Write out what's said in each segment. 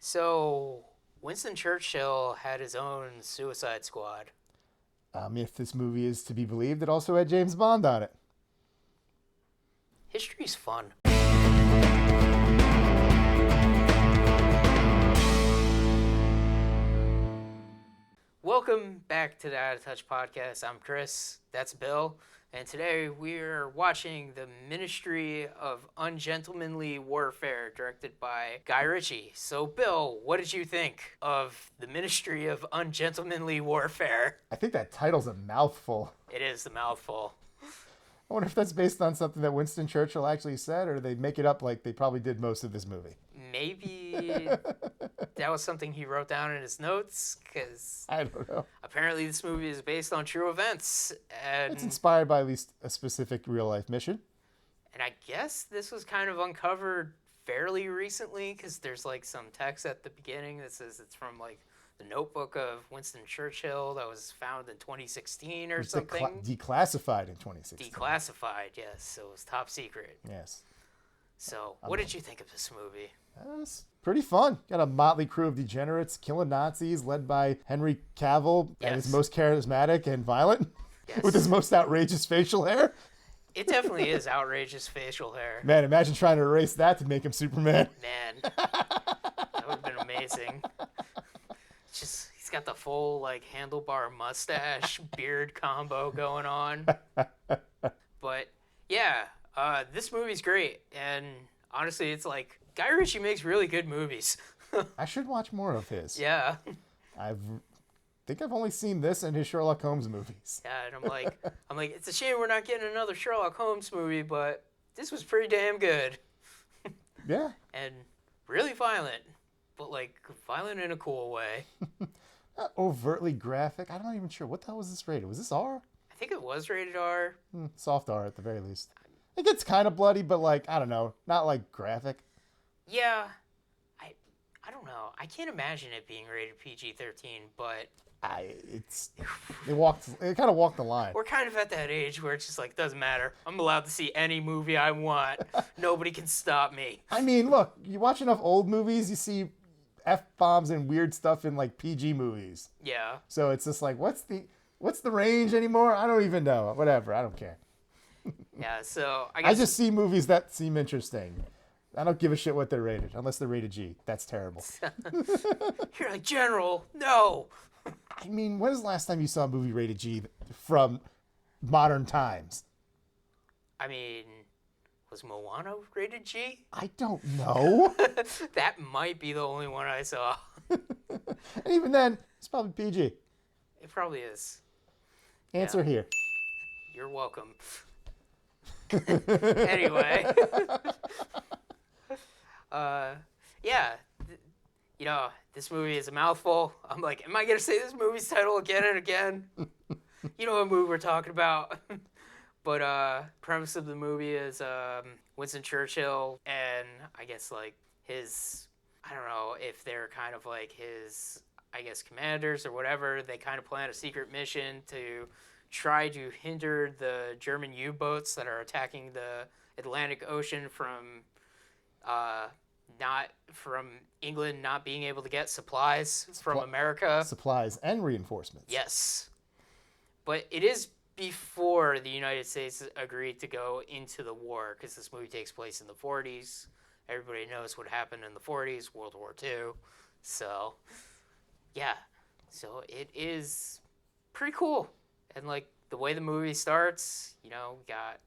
So, Winston Churchill had his own Suicide Squad. If this movie is to be believed, it also had James Bond on it. History's fun. Welcome back to the Out of Touch podcast. I'm Chris, that's Bill, and today we're watching The Ministry of Ungentlemanly Warfare, directed by Guy Ritchie. So, Bill, what did you think of The Ministry of Ungentlemanly Warfare? I think that title's a mouthful. It is a mouthful. I wonder if that's based on something that Winston Churchill actually said, or they make it up like they probably did most of this movie. Maybe that was something he wrote down in his notes, because I don't know. apparently this movie is based on true events. And It's inspired by at least a specific real-life mission. And I guess this was kind of uncovered fairly recently, because there's like some text at the beginning that says it's from like the notebook of Winston Churchill that was found in 2016 or something. Declassified in 2016. Declassified, yes. So it was top secret. Yes. So what did you think of this movie? It's pretty fun. Got a motley crew of degenerates killing Nazis, led by Henry Cavill, Yes. and his most charismatic and violent, Yes. with his most outrageous facial hair. It definitely is outrageous facial hair. Man, imagine trying to erase that to make him Superman. Man, that would have been amazing. Just he's got the full like handlebar mustache beard combo going on. But yeah, this movie's great, and honestly, it's like Guy Ritchie makes really good movies. I should watch more of his. Yeah, think I've only seen this and his Sherlock Holmes movies. yeah, and I'm like, it's a shame we're not getting another Sherlock Holmes movie, but this was pretty damn good Yeah. and really violent, but like violent in a cool way. Not overtly graphic. I'm not even sure. What the hell was this rated? Was this R? I think it was rated R. Soft R at the very least. It gets kind of bloody, but like, I don't know. Not like graphic. Yeah, I don't know. I can't imagine it being rated PG-13, but It kind of walked the line. we're kind of at that age where it's just like, doesn't matter. I'm allowed to see any movie I want. Nobody can stop me. I mean, look, you watch enough old movies, you see F-bombs and weird stuff in like PG movies. Yeah. So it's just like, what's the range anymore? I don't even know. Whatever, I don't care. Yeah, so I I guess just see movies that seem interesting. I don't give a shit what they're rated, unless they're rated G. That's terrible. you're like, General, no. I mean, when was the last time you saw a movie rated G from modern times? I mean, was Moana rated G? I don't know. That might be the only one I saw. And even then, it's probably PG. It probably is. Answer here. You're welcome. Anyway. Yeah. This movie is a mouthful. I'm like, am I going to say this movie's title again and again? You know what movie we're talking about. But premise of the movie is Winston Churchill and I guess like his, I don't know if they're kind of like his, I guess, commanders or whatever. They kind of plan a secret mission to try to hinder the German U-boats that are attacking the Atlantic Ocean from England not being able to get supplies from America. Supplies and reinforcements. Yes. But it is before the United States agreed to go into the war, because this movie takes place in the 40s. Everybody knows what happened in the 40s, World War II. So, yeah. So it is pretty cool. And, like, the way the movie starts, we got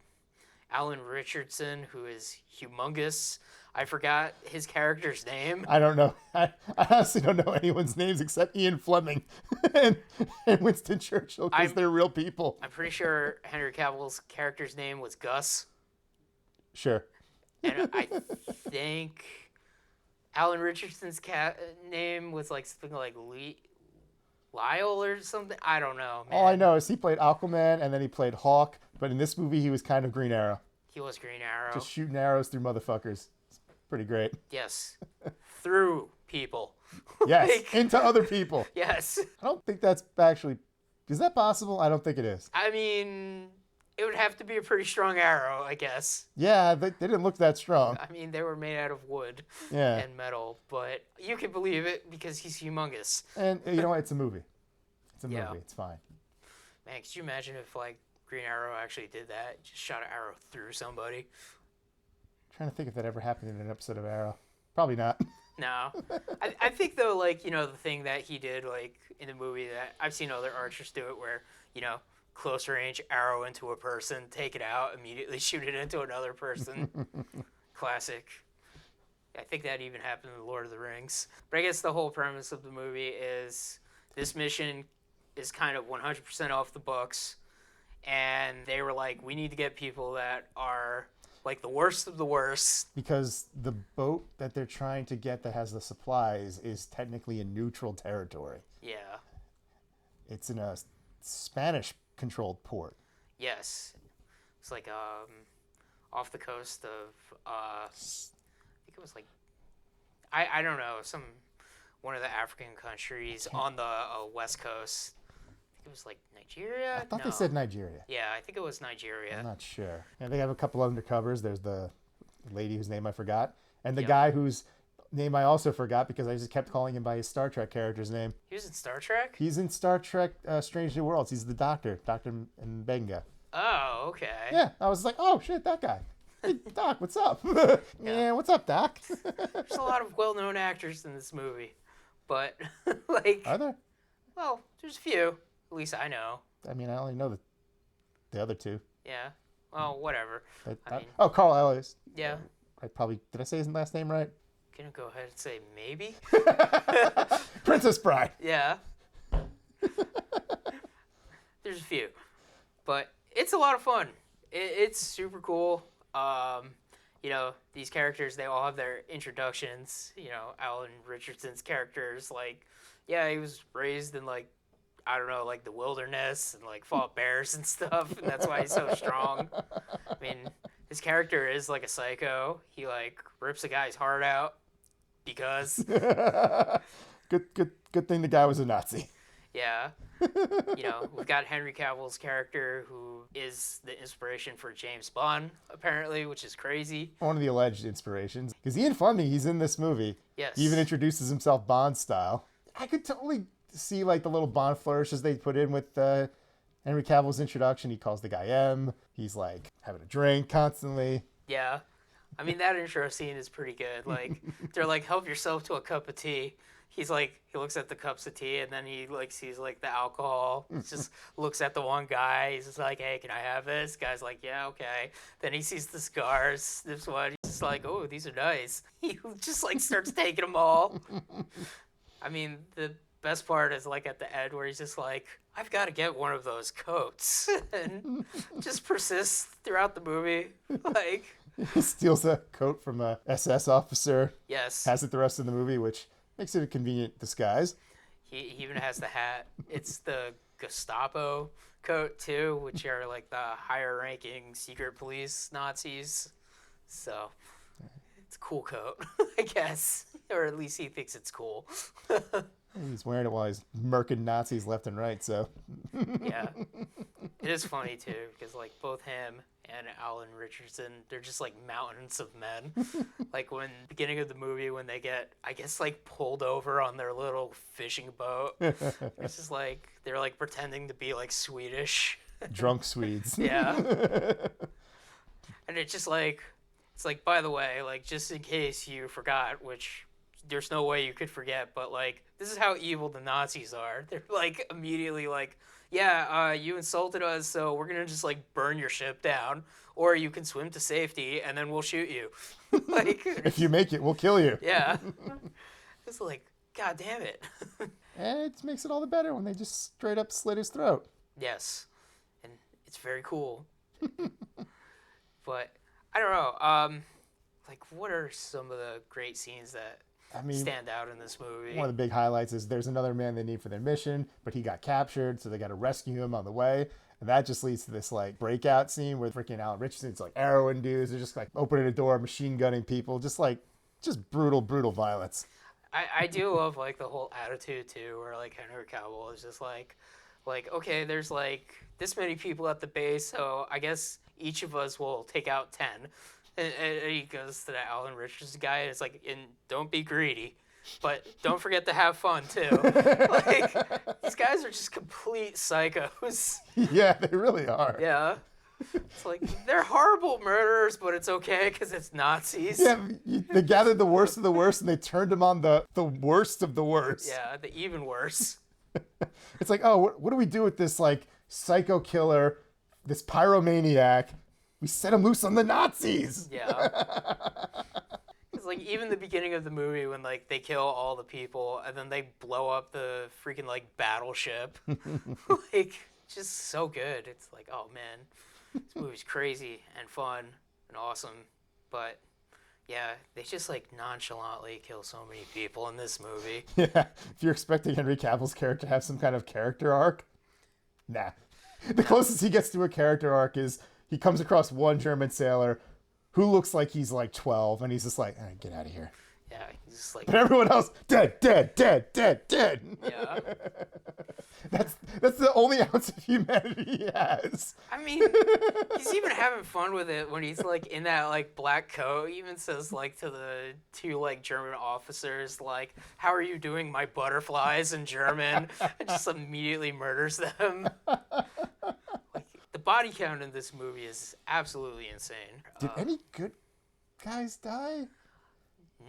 Alan Richardson, who is humongous. I forgot his character's name. I don't know. I honestly don't know anyone's names except Ian Fleming and Winston Churchill, because they're real people. I'm pretty sure Henry Cavill's character's name was Gus. Sure. And I think Alan Richardson's name was like something like Lyle or something. I don't know, man. All I know is he played Aquaman and then he played Hawk, but in this movie he was kind of Green Arrow. He was Green Arrow. Just shooting arrows through motherfuckers. It's pretty great. Yes. Through people. Yes, into other people. Yes. I don't think that's actually... Is that possible? I don't think it is. I mean, It would have to be a pretty strong arrow, I guess. Yeah, they didn't look that strong. I mean, they were made out of wood Yeah. and metal, but you can believe it because he's humongous. And you know what? It's a movie. It's a Yeah. movie. It's fine. Man, could you imagine if, like, Green Arrow actually did that? Just shot an arrow through somebody? I'm trying to think if that ever happened in an episode of Arrow. Probably not. No. I think, though, like, you know, the thing that he did, like, in the movie that I've seen other archers do it where, you know, close range arrow into a person, take it out, immediately shoot it into another person. Classic. I think that even happened in Lord of the Rings. But I guess the whole premise of the movie is this mission is kind of 100% off the books. And they were like, we need to get people that are like the worst of the worst. Because the boat that they're trying to get that has the supplies is technically in neutral territory. Yeah. It's in a Spanish-controlled port. Yes. It's like off the coast of I think it was like I don't know, one of the African countries on the west coast. I think it was like Nigeria. I thought they said Nigeria. Yeah, I think it was Nigeria. I'm not sure. And they have a couple undercovers. There's the lady whose name I forgot, and the Yep. guy whose name I also forgot because I just kept calling him by his Star Trek character's name. He was in Star Trek? He's in Star Trek Strange New Worlds. He's the doctor, Dr. Mbenga. Oh, okay. Yeah, I was like, oh, shit, that guy. Hey, Doc, what's up? Yeah, what's up, Doc? There's a lot of well-known actors in this movie, but like, Are there? well, there's a few. At least I know. I mean, I only know the other two. Yeah. Well, whatever. I mean, oh, Carl Ellis. yeah. Did I say his last name right? Gonna go ahead and say maybe. Princess Bride. Yeah. There's a few, but it's a lot of fun. It's super cool. You know, these characters, they all have their introductions. You know, Alan Richardson's characters, like, yeah, he was raised in, like, I don't know, like the wilderness and, like, fought bears and stuff, and that's why he's so strong. I mean, his character is, like, a psycho. He, like, rips a guy's heart out because, Good thing the guy was a Nazi. yeah. You know, we've got Henry Cavill's character, who is the inspiration for James Bond, apparently, which is crazy. One of the alleged inspirations. Because Ian Fleming, he's in this movie. Yes. He even introduces himself Bond style. I could totally see like the little Bond flourishes they put in with Henry Cavill's introduction. He calls the guy M. He's like having a drink constantly. Yeah. I mean, that intro scene is pretty good. Like, they're like, help yourself to a cup of tea. He's like, he looks at the cups of tea, and then he like sees like the alcohol. He just looks at the one guy. He's just like, hey, can I have this? Guy's like, yeah, okay. Then he sees the cigars. This one, he's just like, oh, these are nice. He just like starts taking them all. I mean, the best part is like at the end where he's just like, I've got to get one of those coats, and just persists throughout the movie. Like, He steals a coat from a SS officer. yes. Has it the rest of the movie, which makes it a convenient disguise. He even has the hat. It's the Gestapo coat, too, which are like the higher ranking secret police Nazis. So, it's a cool coat, I guess. Or at least he thinks it's cool. He's wearing it while he's murking Nazis left and right, so. Yeah. It is funny, too, because like both him and Alan Richardson, they're just like mountains of men. Like when beginning of the movie when they get, I guess, like pulled over on their little fishing boat. It's just like they're like pretending to be like Swedish. Drunk Swedes. Yeah. And it's just like, it's like, by the way, like just in case you forgot, which there's no way you could forget, but like this is how evil the Nazis are. They're like immediately like, yeah, you insulted us, so we're gonna just like burn your ship down, or you can swim to safety and then we'll shoot you. Like, If you make it, we'll kill you. yeah. It's like, god damn it. And it makes it all the better when they just straight up slit his throat. Yes, and it's very cool. But I don't know. Like, what are some of the great scenes that stand out in this movie? One of the big highlights is there's another man they need for their mission, but he got captured, so they got to rescue him on the way. And that just leads to this like breakout scene where freaking Alan Richardson's like arrowing dudes. They're just like opening a door, machine gunning people, just brutal violence. I do love like the whole attitude too, where like Henry Cavill is just like, Like, okay, there's like this many people at the base, so I guess each of us will take out 10. And he goes to that Alan Richards guy, and it's like, and don't be greedy, but don't forget to have fun too. Like, these guys are just complete psychos. Yeah, they really are. Yeah. It's like, they're horrible murderers, but it's okay because it's Nazis. Yeah, they gathered the worst of the worst and they turned them on the worst of the worst. Yeah, the even worse. It's like, oh, what do we do with this, like, psycho killer, this pyromaniac? We set him loose on the Nazis. Yeah. It's like, even the beginning of the movie when, like, they kill all the people and then they blow up the freaking, like, battleship. Like, just so good. It's like, oh, man. This movie's crazy and fun and awesome, but yeah, they just like nonchalantly kill so many people in this movie. Yeah, if you're expecting Henry Cavill's character to have some kind of character arc, nah. The closest he gets to a character arc is he comes across one German sailor who looks like he's like 12, and he's just like, all right, get out of here. Yeah, he's just like, But everyone else, dead, dead, dead, dead, dead. yeah. That's the only ounce of humanity he has. I mean, he's even having fun with it when he's like in that like black coat. He even says like to the two like German officers, like, "How are you doing, my butterflies?" in German, and just immediately murders them. Like, the body count in this movie is absolutely insane. Did any good guys die?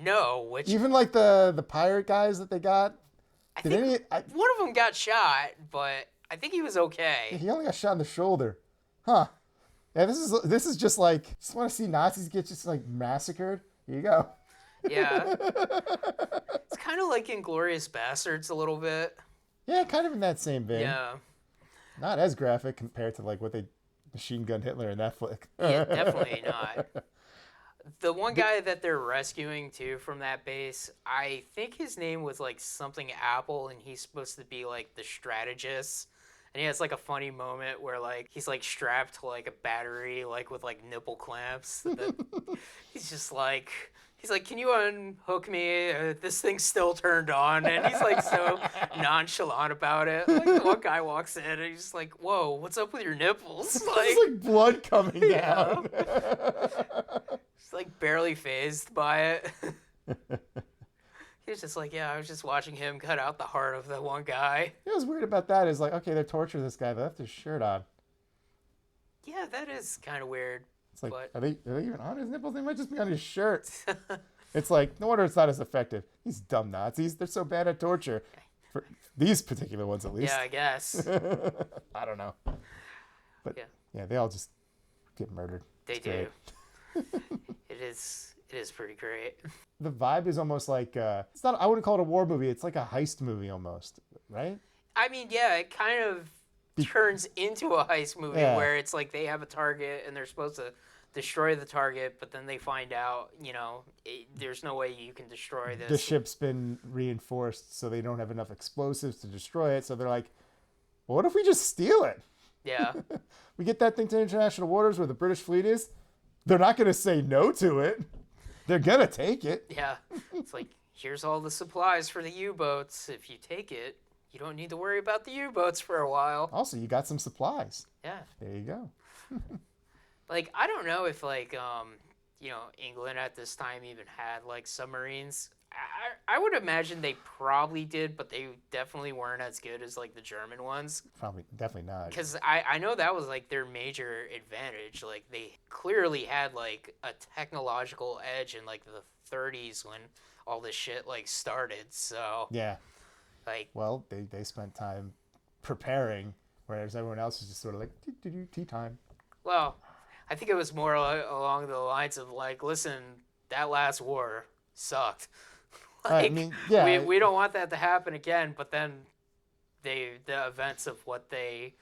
No, which Even like the pirate guys that they got? I think one of them got shot, but I think he was okay. He only got shot in the shoulder. Huh. Yeah, this is just like, just want to see Nazis get just like massacred? Here you go. Yeah. It's kind of like Inglourious Bastards a little bit. Yeah, kind of in that same vein. Yeah. Not as graphic compared to like what they machine gun Hitler in that flick. Yeah, definitely not. The one guy that they're rescuing too from that base, I think his name was like something Apple, and he's supposed to be like the strategist. And he has like a funny moment where like he's like strapped to like a battery like with like nipple clamps. He's like, can you unhook me? This thing's still turned on, and he's like so nonchalant about it. Like the one guy walks in and he's just like, "Whoa, what's up with your nipples?" Like, There's like blood coming down. He's like barely phased by it. He was just like, yeah, I was just watching him cut out the heart of the one guy. What was weird about that is like, okay, they're torturing this guy. They left his shirt on. Yeah, that is kind of weird. It's like, But are they even on his nipples? They might just be on his shirt. It's like, no wonder it's not as effective. These dumb Nazis, they're so bad at torture. For these particular ones, at least. yeah, I guess. I don't know. But Yeah. yeah, they all just get murdered. They It's do. great. It is pretty great. The vibe is almost like, it's not, I wouldn't call it a war movie. It's like a heist movie almost, right? I mean, yeah, it kind of turns into a heist movie Yeah. where it's like they have a target and they're supposed to destroy the target, but then they find out, there's no way you can destroy this. The ship's been reinforced, so they don't have enough explosives to destroy it. So they're like, well, what if we just steal it? Yeah. We get that thing to international waters where the British fleet is. They're not going to say no to it. They're going to take it. Yeah. It's like, here's all the supplies for the U-boats. If you take it, you don't need to worry about the U-boats for a while. Also, you got some supplies. Yeah. There you go. Like, I don't know if, like, England at this time even had, like, submarines. I would imagine they probably did, but they definitely weren't as good as, like, the German ones. Probably, definitely not. Because I know that was, like, their major advantage. Like, they clearly had, like, a technological edge in, like, the 30s when all this shit, like, started. So, Yeah. like... Well, they spent time preparing, whereas everyone else is just sort of like, tea time. Well, I think it was more along the lines of, like, listen, that last war sucked. Like, I mean, yeah. we don't want that to happen again, but then the events of what they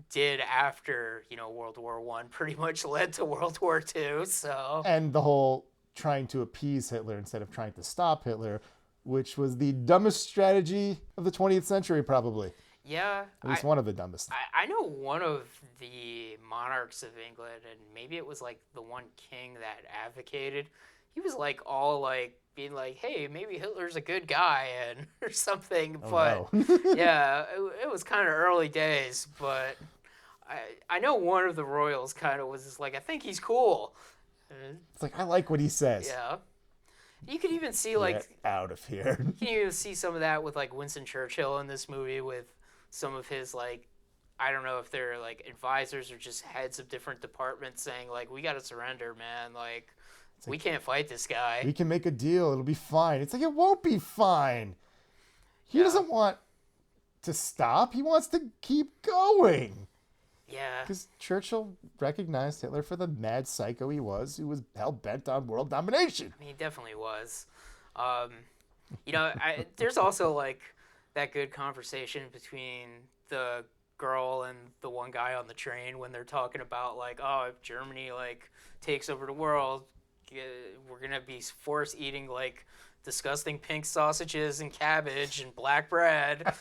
did after, World War I pretty much led to World War II, so... And the whole trying to appease Hitler instead of trying to stop Hitler, which was the dumbest strategy of the 20th century, probably. Yeah. At least one of the dumbest. I know one of the monarchs of England, and maybe it was, like, the one king that advocated. He was, like, all, like, being like, hey, maybe Hitler's a good guy and or something. Oh, But no. yeah, it was kind of early days. But I know one of the royals kind of was just like, I think he's cool. It's like, I like what he says. Yeah. You could even see Get out of here. you can even see some of that with like Winston Churchill in this movie with some of his like I don't know if they're like advisors or just heads of different departments saying like we got to surrender, man. Like we can't fight this guy. We can make a deal. It'll be fine. It's like, it won't be fine. He doesn't want to stop. He wants to keep going. Yeah. Because Churchill recognized Hitler for the mad psycho he was, who was hell-bent on world domination. I mean, he definitely was. You know, there's also like that good conversation between the girl and the one guy on the train when they're talking about like, oh, if Germany like takes over the world, we're gonna be forced eating like disgusting pink sausages and cabbage and black bread.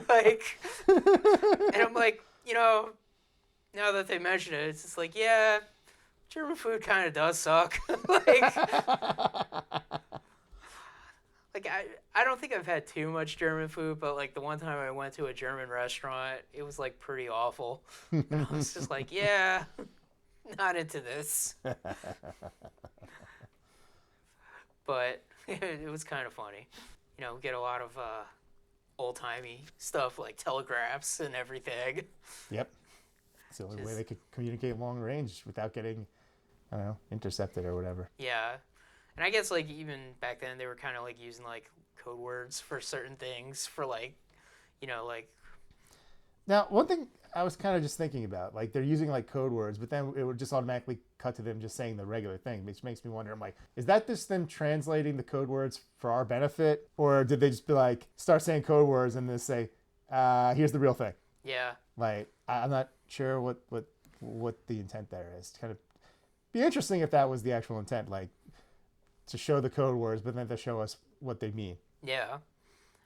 Like, and I'm like, you know, now that they mention it, it's just like, yeah, German food kind of does suck. Like I don't think I've had too much German food, but like the one time I went to a German restaurant, it was like pretty awful. And I was just like, yeah, not into this. But it was kind of funny. You know, we get a lot of old-timey stuff like telegraphs and everything. Yep. It's the only way they could communicate long range without getting, I don't know, intercepted or whatever. Yeah. And I guess like even back then they were kind of like using like code words for certain things for like, you know, like. Now, one thing I was kind of just thinking about, like they're using like code words, but then it would just automatically cut to them just saying the regular thing, which makes me wonder, I'm like, is that just them translating the code words for our benefit? Or did they just be like, start saying code words and then say, here's the real thing? Yeah. Like, I'm not sure what the intent there is. Kind of be interesting if that was the actual intent, like to show the code words, but then to show us what they mean. Yeah. I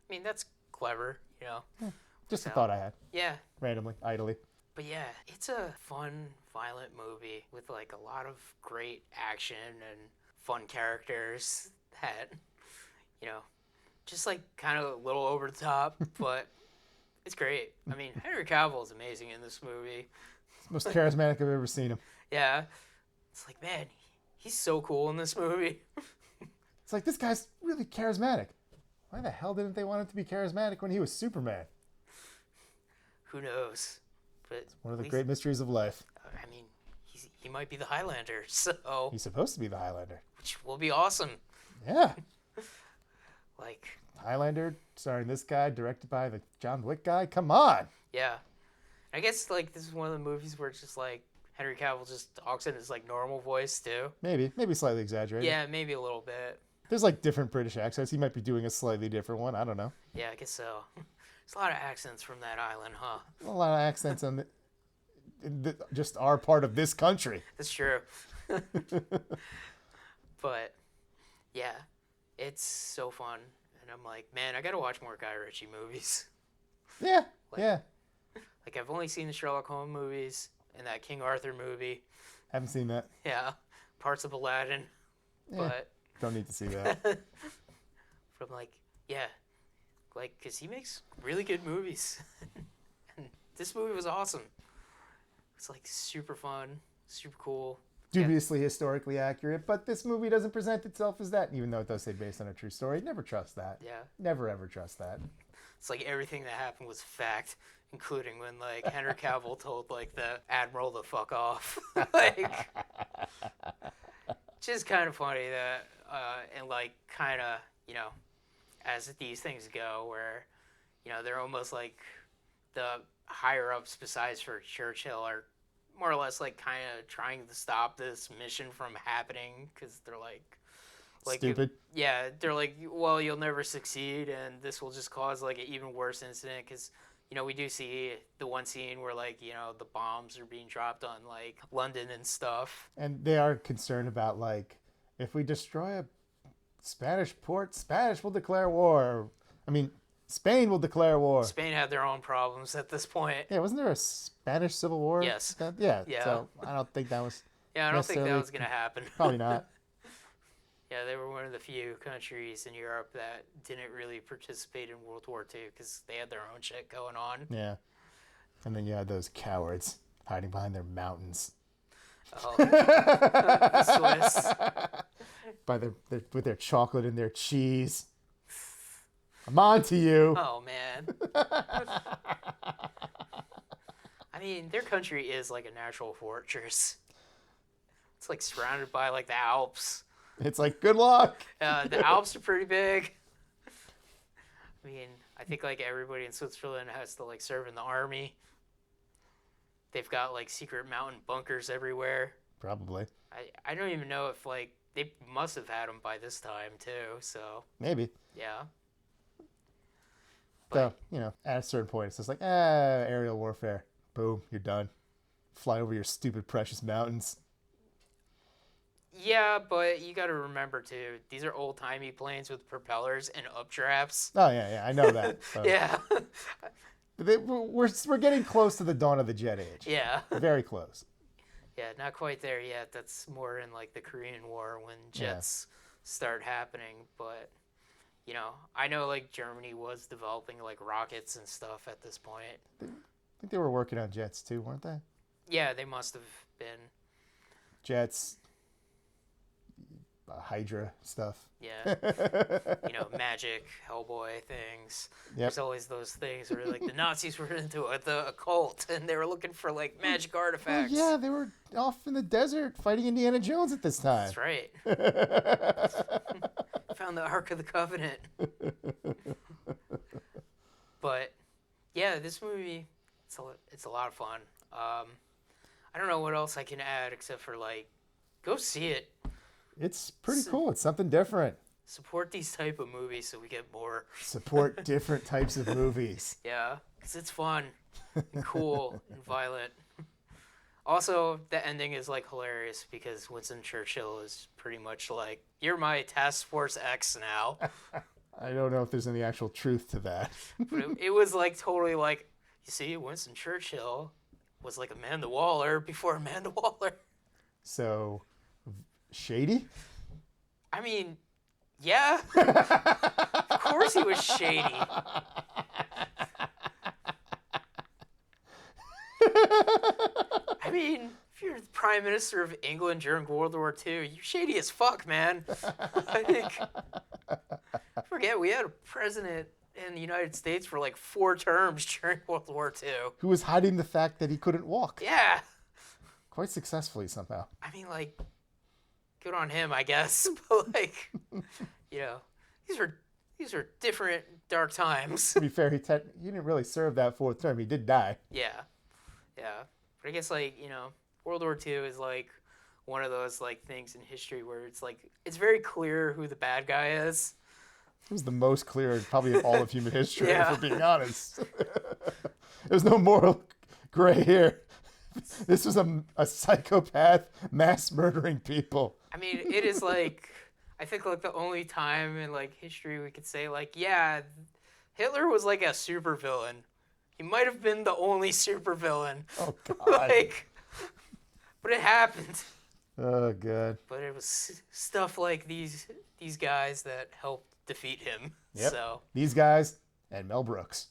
mean, that's clever, you know. Yeah. Just a thought I had. Yeah. Randomly, idly. But yeah, it's a fun, violent movie with like a lot of great action and fun characters that, you know, just like kind of a little over the top, but it's great. I mean, Henry Cavill is amazing in this movie. It's the most charismatic I've ever seen him. Yeah. It's like, man, he's so cool in this movie. It's like, this guy's really charismatic. Why the hell didn't they want him to be charismatic when he was Superman? Who knows? But it's one of the great mysteries of life. I mean, he might be the Highlander, so. He's supposed to be the Highlander. Which will be awesome. Yeah. Like. Highlander, starring this guy, directed by the John Wick guy. Come on. Yeah. I guess like this is one of the movies where it's just like Henry Cavill just talks in his like normal voice too. Maybe slightly exaggerated. Yeah, maybe a little bit. There's like different British accents. He might be doing a slightly different one. I don't know. Yeah, I guess so. There's a lot of accents from that island, huh? A lot of accents on just our part of this country. That's true. But yeah, it's so fun, and I'm like, man, I gotta watch more Guy Ritchie movies. Yeah, like, yeah. Like I've only seen the Sherlock Holmes movies and that King Arthur movie. Haven't seen that. Yeah, parts of Aladdin, but don't need to see that. But I'm like, yeah, like because he makes really good movies, and this movie was awesome. It's like super fun, super cool. Dubiously historically accurate, but this movie doesn't present itself as that, even though it does say based on a true story. Never trust that. Yeah. Never ever trust that. It's like everything that happened was fact, including when like Henry Cavill told like the admiral to fuck off. Like, just kind of funny that, and like kind of, you know, as these things go, where, you know, they're almost like the higher ups besides for Churchill are more or less like kind of trying to stop this mission from happening because they're like stupid. They're like, well, you'll never succeed, and this will just cause like an even worse incident because, you know, we do see the one scene where like, you know, the bombs are being dropped on like London and stuff, and they are concerned about like, if we destroy a Spanish port, Spanish will declare war. I mean, Spain will declare war. Spain had their own problems at this point. Yeah, wasn't there a Spanish Civil War? Yes. Yeah. So I don't think that was. Yeah, I don't think that was gonna happen. Probably not. Yeah, they were one of the few countries in Europe that didn't really participate in World War II because they had their own shit going on. Yeah. And then you had those cowards hiding behind their mountains. Oh, the Swiss. With their chocolate and their cheese. I'm on to you. Oh, man. I mean, their country is like a natural fortress. It's like surrounded by like the Alps. It's like, good luck. The Alps are pretty big. I mean, I think like everybody in Switzerland has to like serve in the army. They've got like secret mountain bunkers everywhere. Probably. I don't even know if like they must have had them by this time too. So maybe. Yeah. So, you know, at a certain point, it's just like, aerial warfare. Boom, you're done. Fly over your stupid precious mountains. Yeah, but you got to remember too, these are old-timey planes with propellers and updrafts. Oh yeah, I know that. So. Yeah. We're getting close to the dawn of the jet age. Yeah. Very close. Yeah, not quite there yet. That's more in like the Korean War when jets start happening. But, you know, I know like Germany was developing like rockets and stuff at this point. I think they were working on jets too, weren't they? Yeah, they must have been. Jets, Hydra stuff. Yeah. You know, magic, Hellboy things. Yep. There's always those things where like the Nazis were into the occult and they were looking for like magic artifacts. Oh, yeah, they were off in the desert fighting Indiana Jones at this time. That's right. Found the Ark of the Covenant. But yeah, this movie, it's a lot of fun. I don't know what else I can add except for like, go see it. It's pretty cool. It's something different. Support these type of movies so we get more. Support different types of movies. Yeah, because it's fun and cool and violent. Also, the ending is like hilarious because Winston Churchill is pretty much like, you're my Task Force X now. I don't know if there's any actual truth to that. But it was like totally like, you see, Winston Churchill was like Amanda Waller before Amanda Waller. So, shady? I mean, yeah. Of course he was shady. I mean, if you're the Prime Minister of England during World War II, you're shady as fuck, man. I think. Forget, we had a president in the United States for like 4 terms during World War II. Who was hiding the fact that he couldn't walk. Yeah. Quite successfully, somehow. I mean, like, good on him, I guess. But, like, you know, these were different dark times. To be fair, he didn't really serve that 4th term. He did die. Yeah. Yeah. But I guess, like, you know, World War II is, like, one of those, like, things in history where it's, like, it's very clear who the bad guy is. It was the most clear, probably, of all of human history, Yeah. if we're being honest. There's no moral gray here. This was a psychopath mass murdering people. I mean, it is, like, I think, like, the only time in, like, history we could say, like, yeah, Hitler was, like, a supervillain. He might have been the only supervillain. Oh, God. Like, but it happened. Oh, God. But it was stuff like these guys that helped defeat him. Yep. So These guys and Mel Brooks.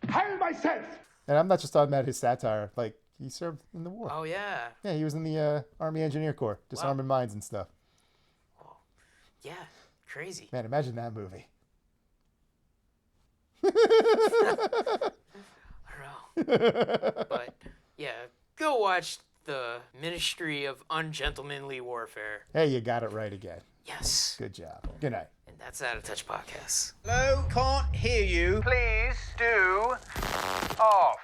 Heil myself! And I'm not just talking about his satire. Like, he served in the war. oh yeah. Yeah, he was in the Army Engineer Corps, disarming mines and stuff. Oh, yeah. Crazy. Man, imagine that movie. I don't know. But yeah, go watch The Ministry of Ungentlemanly Warfare. Hey, you got it right again. Yes. Good job. Good night. And that's Out of Touch Podcast. Hello, can't hear you. Please do off.